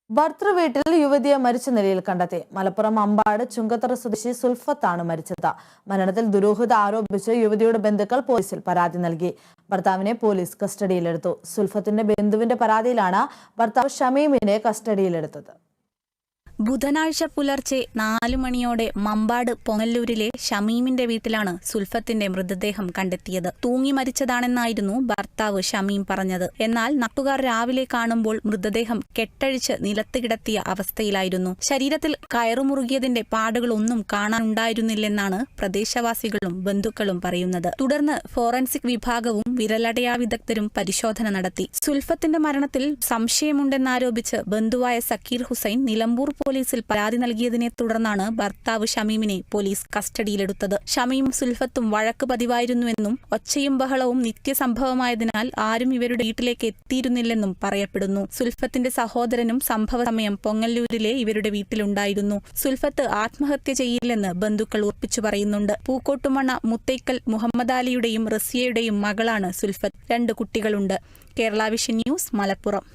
ഭർത്തൃവീട്ടിൽ യുവതിയെ മരിച്ച നിലയിൽ കണ്ടെത്തി. മലപ്പുറം അമ്പാട് ചുങ്കത്തറ സ്വദേശി സുൽഫത്താണ് മരിച്ചത്. മരണത്തിൽ ദുരൂഹത ആരോപിച്ച് യുവതിയുടെ ബന്ധുക്കൾ പോലീസിൽ പരാതി നൽകി. ഭർത്താവിനെ പോലീസ് കസ്റ്റഡിയിലെടുത്തു. സുൽഫത്തിന്റെ ബന്ധുവിന്റെ പരാതിയിലാണ് ഭർത്താവ് ഷമീമിനെ കസ്റ്റഡിയിലെടുത്തത്. ബുധനാഴ്ച പുലർച്ചെ 4 മണിയോടെ മമ്പാട് പൊങ്ങല്ലൂരിലെ ഷമീമിന്റെ വീട്ടിലാണ് സുൽഫത്തിന്റെ മൃതദേഹം കണ്ടെത്തിയത്. തൂങ്ങി മരിച്ചതാണെന്നായിരുന്നു ഭർത്താവ് ഷമീം പറഞ്ഞത്. എന്നാൽ നാട്ടുകാർ രാവിലെ കാണുമ്പോൾ മൃതദേഹം കെട്ടഴിച്ച് നിലത്ത് കിടത്തിയ അവസ്ഥയിലായിരുന്നു. ശരീരത്തിൽ കയറുമുറുകിയതിന്റെ പാടുകളൊന്നും കാണാനുണ്ടായിരുന്നില്ലെന്നാണ് പ്രദേശവാസികളും ബന്ധുക്കളും പറയുന്നത്. തുടർന്ന് ഫോറൻസിക് വിഭാഗവും വിരലടയാ വിദഗ്ധരും പരിശോധന നടത്തി. സുൽഫത്തിന്റെ മരണത്തിൽ സംശയമുണ്ടെന്നാരോപിച്ച് ബന്ധുവായ സക്കീർ ഹുസൈൻ നിലമ്പൂർ പോലീസിൽ പരാതി നൽകിയതിനെ തുടർന്നാണ് ഭർത്താവ് ഷമീമിനെ പോലീസ് കസ്റ്റഡിയിലെടുത്തത്. ഷമീമും സുൽഫത്തും വഴക്ക് പതിവായിരുന്നുവെന്നും ഒച്ചയും ബഹളവും നിത്യസംഭവമായതിനാൽ ആരും ഇവരുടെ വീട്ടിലേക്ക് എത്തിയിരുന്നില്ലെന്നും പറയപ്പെടുന്നു. സുൽഫത്തിന്റെ സഹോദരനും സംഭവ സമയം പൊങ്ങല്ലൂരിലെ ഇവരുടെ വീട്ടിലുണ്ടായിരുന്നു. സുൽഫത്ത് ആത്മഹത്യ ചെയ്യില്ലെന്ന് ബന്ധുക്കൾ ഉറപ്പിച്ചു പറയുന്നുണ്ട്. പൂക്കോട്ടുമണ്ണ മുത്തൈക്കൽ മുഹമ്മദ് അലിയുടെയും റസിയയുടെയും മകളാണ് സുൽഫത്ത്. 2 കുട്ടികളുണ്ട്. Kerala vision news, Malappuram.